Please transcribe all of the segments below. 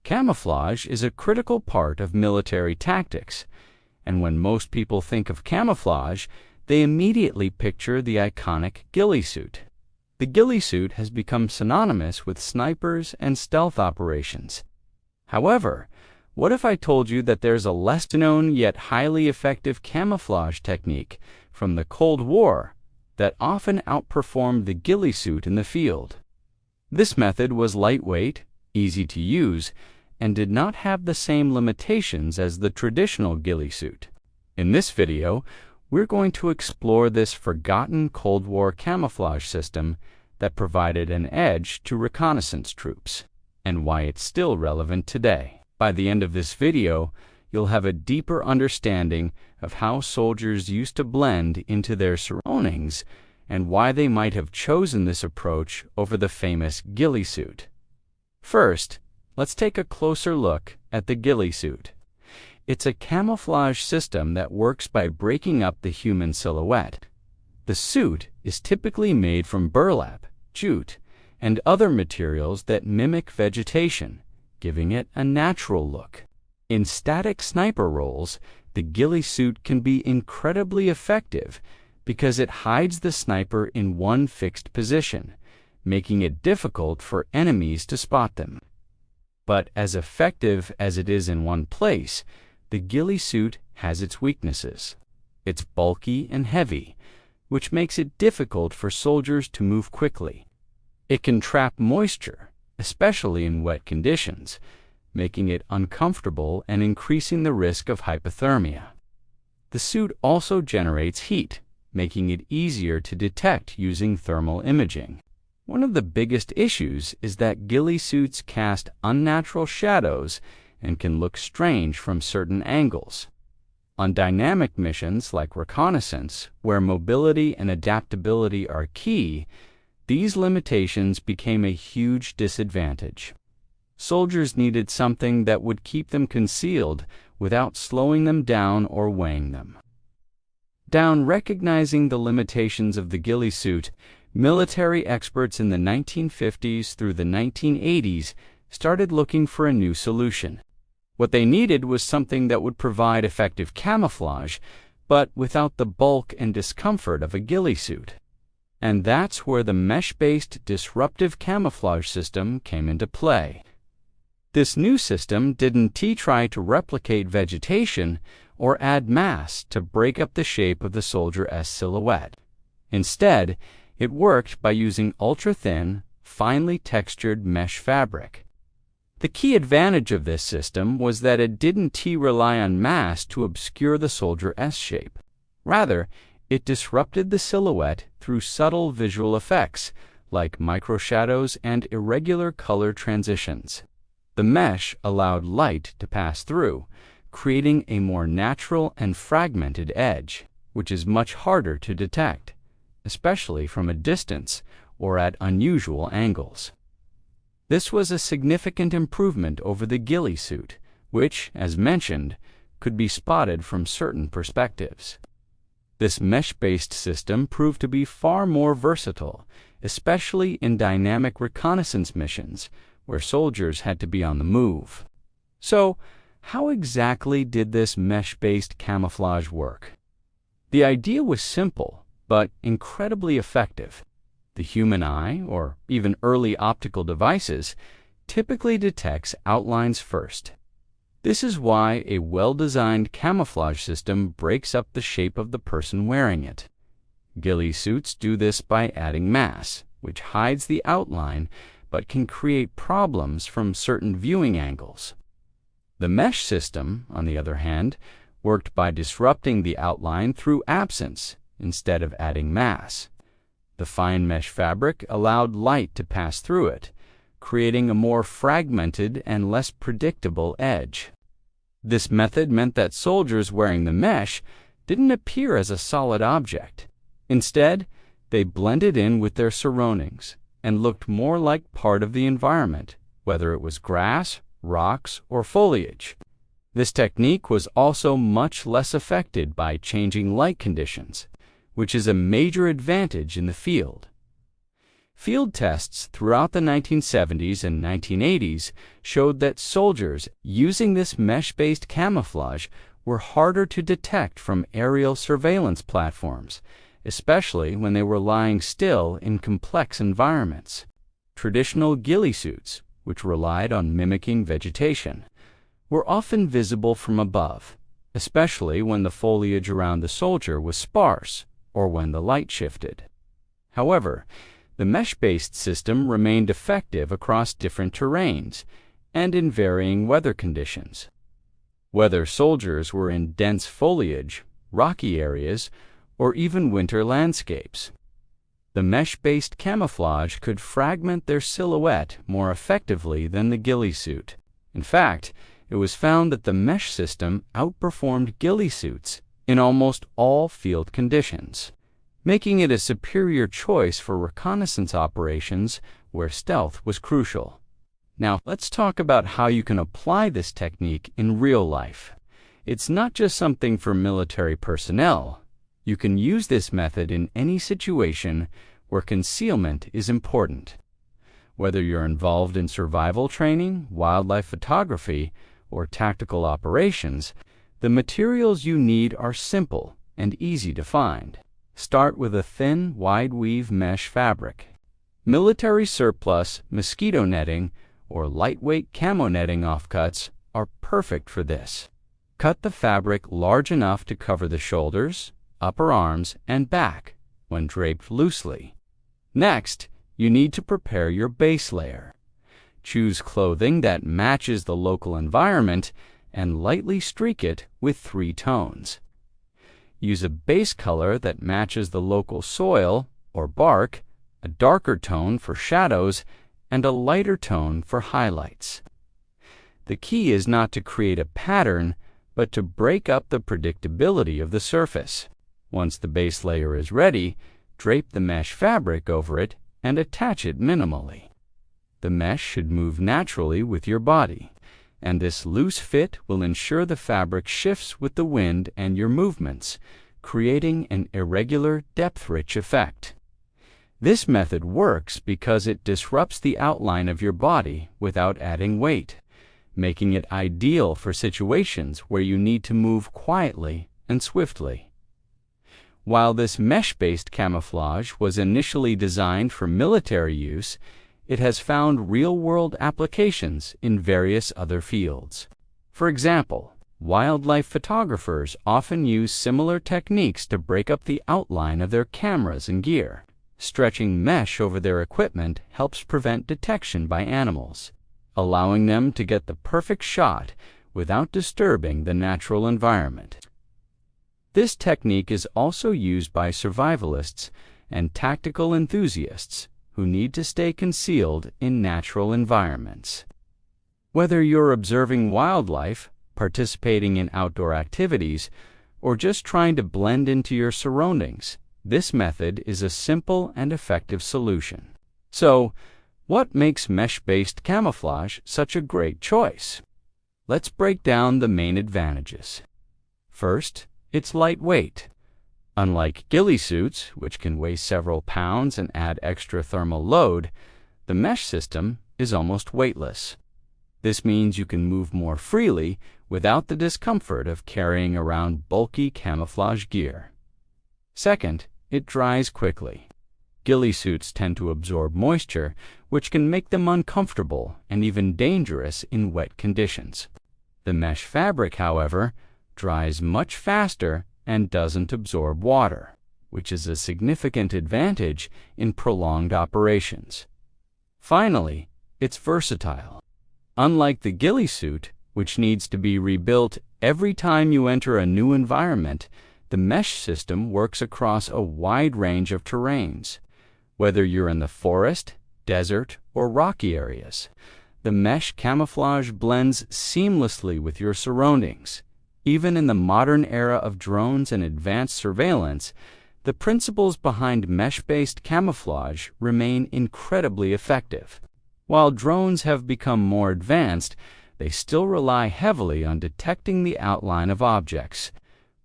Camouflage is a critical part of military tactics, and when most people think of camouflage, they immediately picture the iconic ghillie suit. The ghillie suit has become synonymous with snipers and stealth operations. However, what if I told you that there's a less-known yet highly effective camouflage technique from the Cold War that often outperformed the ghillie suit in the field? This method was lightweight, easy to use, and did not have the same limitations as the traditional ghillie suit. In this video, we're going to explore this forgotten Cold War camouflage system that provided an edge to reconnaissance troops, and why it's still relevant today. By the end of this video, you'll have a deeper understanding of how soldiers used to blend into their surroundings and why they might have chosen this approach over the famous ghillie suit. First, let's take a closer look at the ghillie suit. It's a camouflage system that works by breaking up the human silhouette. The suit is typically made from burlap, jute, and other materials that mimic vegetation, giving it a natural look. In static sniper roles, the ghillie suit can be incredibly effective because it hides the sniper in one fixed position, making it difficult for enemies to spot them. But as effective as it is in one place, the ghillie suit has its weaknesses. It's bulky and heavy, which makes it difficult for soldiers to move quickly. It can trap moisture, especially in wet conditions, making it uncomfortable and increasing the risk of hypothermia. The suit also generates heat, making it easier to detect using thermal imaging. One of the biggest issues is that ghillie suits cast unnatural shadows and can look strange from certain angles. On dynamic missions like reconnaissance, where mobility and adaptability are key, these limitations became a huge disadvantage. Soldiers needed something that would keep them concealed without slowing them down or weighing them. Recognizing the limitations of the ghillie suit, military experts in the 1950s through the 1980s started looking for a new solution. What they needed was something that would provide effective camouflage, but without the bulk and discomfort of a ghillie suit. And that's where the mesh-based disruptive camouflage system came into play. This new system didn't try to replicate vegetation or add mass to break up the shape of the soldier's silhouette. Instead, it worked by using ultra-thin, finely textured mesh fabric. The key advantage of this system was that it didn't rely on mass to obscure the soldier's shape. Rather, it disrupted the silhouette through subtle visual effects, like microshadows and irregular color transitions. The mesh allowed light to pass through, creating a more natural and fragmented edge, which is much harder to detect, especially from a distance or at unusual angles. This was a significant improvement over the ghillie suit, which, as mentioned, could be spotted from certain perspectives. This mesh-based system proved to be far more versatile, especially in dynamic reconnaissance missions, where soldiers had to be on the move. So, how exactly did this mesh-based camouflage work? The idea was simple, but incredibly effective. The human eye, or even early optical devices, typically detects outlines first. This is why a well-designed camouflage system breaks up the shape of the person wearing it. Ghillie suits do this by adding mass, which hides the outline but can create problems from certain viewing angles. The mesh system, on the other hand, worked by disrupting the outline through absence instead of adding mass. The fine mesh fabric allowed light to pass through it, creating a more fragmented and less predictable edge. This method meant that soldiers wearing the mesh didn't appear as a solid object. Instead, they blended in with their surroundings and looked more like part of the environment, whether it was grass, rocks, or foliage. This technique was also much less affected by changing light conditions, which is a major advantage in the field. Field tests throughout the 1970s and 1980s showed that soldiers using this mesh-based camouflage were harder to detect from aerial surveillance platforms, especially when they were lying still in complex environments. Traditional ghillie suits, which relied on mimicking vegetation, were often visible from above, especially when the foliage around the soldier was sparse or when the light shifted. However, the mesh-based system remained effective across different terrains and in varying weather conditions. Whether soldiers were in dense foliage, rocky areas, or even winter landscapes, the mesh-based camouflage could fragment their silhouette more effectively than the ghillie suit. In fact, it was found that the mesh system outperformed ghillie suits in almost all field conditions, making it a superior choice for reconnaissance operations where stealth was crucial. Now, let's talk about how you can apply this technique in real life. It's not just something for military personnel. You can use this method in any situation where concealment is important. Whether you're involved in survival training, wildlife photography, or tactical operations, the materials you need are simple and easy to find. Start with a thin, wide-weave mesh fabric. Military surplus, mosquito netting, or lightweight camo netting offcuts are perfect for this. Cut the fabric large enough to cover the shoulders, upper arms, and back when draped loosely. Next, you need to prepare your base layer. Choose clothing that matches the local environment and lightly streak it with 3 tones. Use a base color that matches the local soil or bark, a darker tone for shadows, and a lighter tone for highlights. The key is not to create a pattern, but to break up the predictability of the surface. Once the base layer is ready, drape the mesh fabric over it and attach it minimally. The mesh should move naturally with your body, and this loose fit will ensure the fabric shifts with the wind and your movements, creating an irregular, depth-rich effect. This method works because it disrupts the outline of your body without adding weight, making it ideal for situations where you need to move quietly and swiftly. While this mesh-based camouflage was initially designed for military use, it has found real-world applications in various other fields. For example, wildlife photographers often use similar techniques to break up the outline of their cameras and gear. Stretching mesh over their equipment helps prevent detection by animals, allowing them to get the perfect shot without disturbing the natural environment. This technique is also used by survivalists and tactical enthusiasts who need to stay concealed in natural environments. Whether you're observing wildlife, participating in outdoor activities, or just trying to blend into your surroundings, this method is a simple and effective solution. So, what makes mesh-based camouflage such a great choice? Let's break down the main advantages. First, it's lightweight. Unlike ghillie suits, which can weigh several pounds and add extra thermal load, the mesh system is almost weightless. This means you can move more freely without the discomfort of carrying around bulky camouflage gear. Second, it dries quickly. Ghillie suits tend to absorb moisture, which can make them uncomfortable and even dangerous in wet conditions. The mesh fabric, however, dries much faster and doesn't absorb water, which is a significant advantage in prolonged operations. Finally, it's versatile. Unlike the ghillie suit, which needs to be rebuilt every time you enter a new environment, the mesh system works across a wide range of terrains. Whether you're in the forest, desert, or rocky areas, the mesh camouflage blends seamlessly with your surroundings. Even in the modern era of drones and advanced surveillance, the principles behind mesh-based camouflage remain incredibly effective. While drones have become more advanced, they still rely heavily on detecting the outline of objects.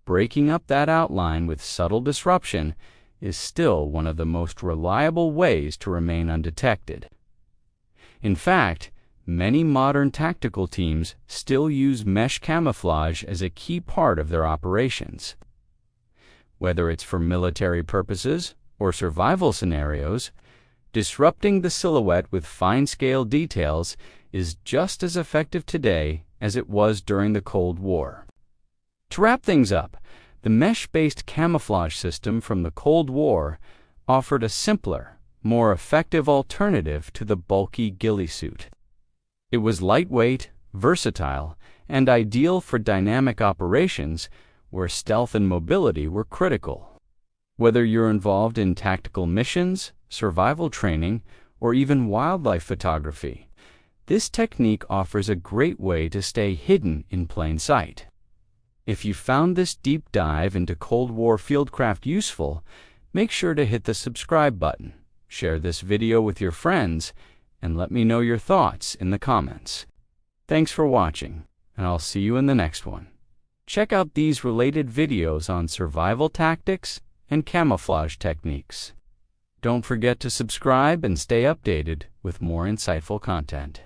Breaking up that outline with subtle disruption is still one of the most reliable ways to remain undetected. In fact, many modern tactical teams still use mesh camouflage as a key part of their operations. Whether it's for military purposes or survival scenarios, disrupting the silhouette with fine-scale details is just as effective today as it was during the Cold War. To wrap things up, the mesh-based camouflage system from the Cold War offered a simpler, more effective alternative to the bulky ghillie suit. It was lightweight, versatile, and ideal for dynamic operations where stealth and mobility were critical. Whether you're involved in tactical missions, survival training, or even wildlife photography, this technique offers a great way to stay hidden in plain sight. If you found this deep dive into Cold War fieldcraft useful, make sure to hit the subscribe button, share this video with your friends, and let me know your thoughts in the comments. Thanks for watching, and I'll see you in the next one. Check out these related videos on survival tactics and camouflage techniques. Don't forget to subscribe and stay updated with more insightful content.